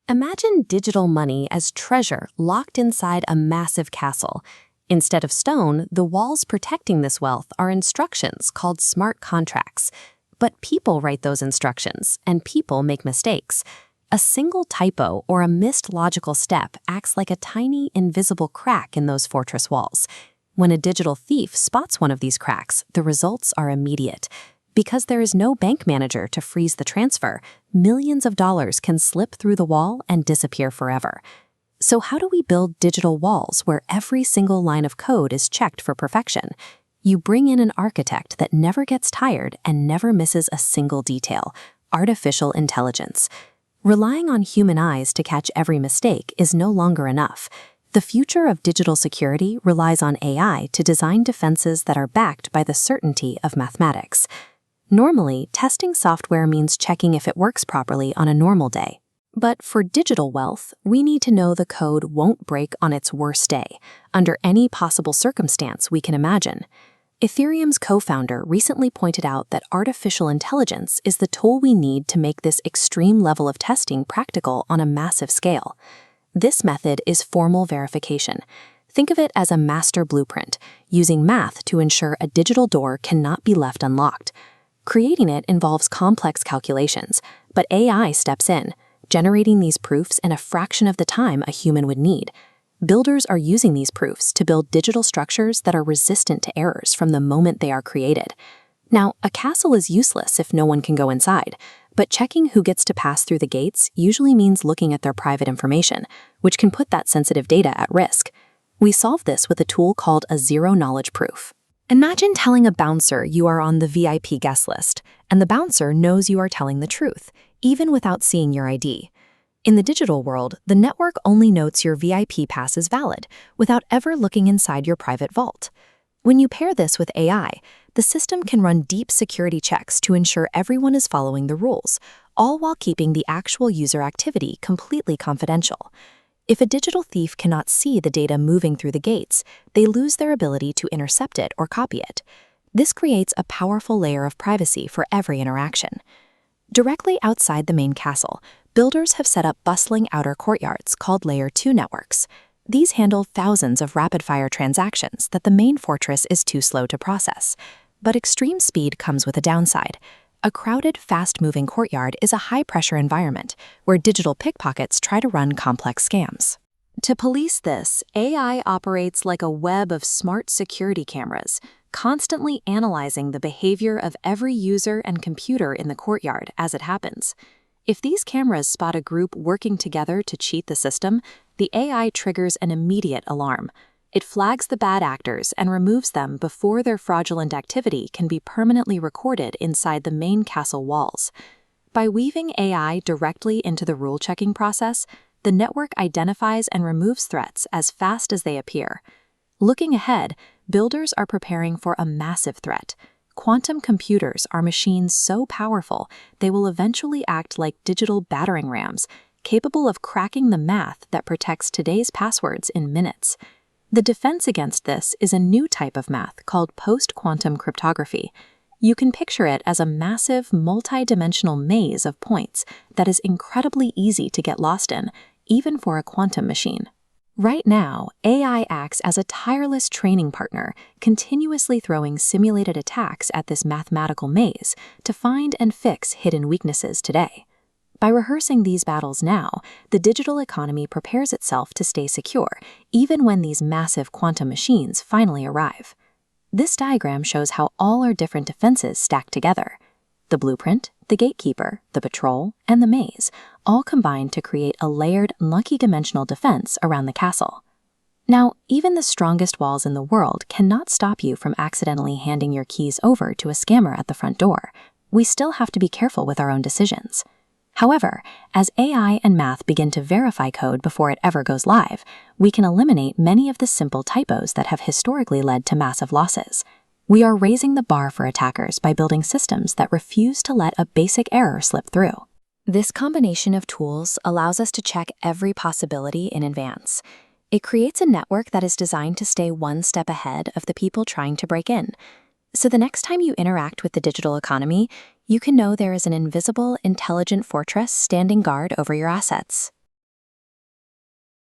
Imagine digital money as treasure locked inside a massive castle. Instead of stone, the walls protecting this wealth are instructions called smart contracts. But people write those instructions, and people make mistakes. A single typo or a missed logical step acts like a tiny, invisible crack in those fortress walls. When a digital thief spots one of these cracks, the results are immediate. Because there is no bank manager to freeze the transfer, millions of dollars can slip through the wall and disappear forever. So how do we build digital walls where every single line of code is checked for perfection? You bring in an architect that never gets tired and never misses a single detail: artificial intelligence. Relying on human eyes to catch every mistake is no longer enough. The future of digital security relies on AI to design defenses that are backed by the certainty of mathematics. Normally, testing software means checking if it works properly on a normal day. But for digital wealth, we need to know the code won't break on its worst day, under any possible circumstance we can imagine. Ethereum's co-founder recently pointed out that artificial intelligence is the tool we need to make this extreme level of testing practical on a massive scale. This method is formal verification. Think of it as a master blueprint, using math to ensure a digital door cannot be left unlocked. Creating it involves complex calculations, but AI steps in, generating these proofs in a fraction of the time a human would need. Builders are using these proofs to build digital structures that are resistant to errors from the moment they are created. Now, a castle is useless if no one can go inside, but checking who gets to pass through the gates usually means looking at their private information, which can put that sensitive data at risk. We solve this with a tool called a zero-knowledge proof. Imagine telling a bouncer you are on the VIP guest list, and the bouncer knows you are telling the truth, even without seeing your ID. In the digital world, the network only notes your VIP pass is valid, without ever looking inside your private vault. When you pair this with AI, the system can run deep security checks to ensure everyone is following the rules, all while keeping the actual user activity completely confidential. If a digital thief cannot see the data moving through the gates, they lose their ability to intercept it or copy it. This creates a powerful layer of privacy for every interaction. Directly outside the main castle, builders have set up bustling outer courtyards called Layer 2 networks. These handle thousands of rapid-fire transactions that the main fortress is too slow to process. But extreme speed comes with a downside. A crowded, fast-moving courtyard is a high-pressure environment where digital pickpockets try to run complex scams. To police this, AI operates like a web of smart security cameras, constantly analyzing the behavior of every user and computer in the courtyard as it happens. If these cameras spot a group working together to cheat the system, the AI triggers an immediate alarm. It flags the bad actors and removes them before their fraudulent activity can be permanently recorded inside the main castle walls. By weaving AI directly into the rule-checking process, the network identifies and removes threats as fast as they appear. Looking ahead, builders are preparing for a massive threat. Quantum computers are machines so powerful they will eventually act like digital battering rams, capable of cracking the math that protects today's passwords in minutes. The defense against this is a new type of math called post-quantum cryptography. You can picture it as a massive, multi-dimensional maze of points that is incredibly easy to get lost in, even for a quantum machine. Right now, AI acts as a tireless training partner, continuously throwing simulated attacks at this mathematical maze to find and fix hidden weaknesses today. By rehearsing these battles now, the digital economy prepares itself to stay secure, even when these massive quantum machines finally arrive. This diagram shows how all our different defenses stack together. The blueprint, the gatekeeper, the patrol, and the maze all combine to create a layered, multi-dimensional defense around the castle. Now, even the strongest walls in the world cannot stop you from accidentally handing your keys over to a scammer at the front door. We still have to be careful with our own decisions. However, as AI and math begin to verify code before it ever goes live, we can eliminate many of the simple typos that have historically led to massive losses. We are raising the bar for attackers by building systems that refuse to let a basic error slip through. This combination of tools allows us to check every possibility in advance. It creates a network that is designed to stay one step ahead of the people trying to break in. So the next time you interact with the digital economy, you can know there is an invisible, intelligent fortress standing guard over your assets.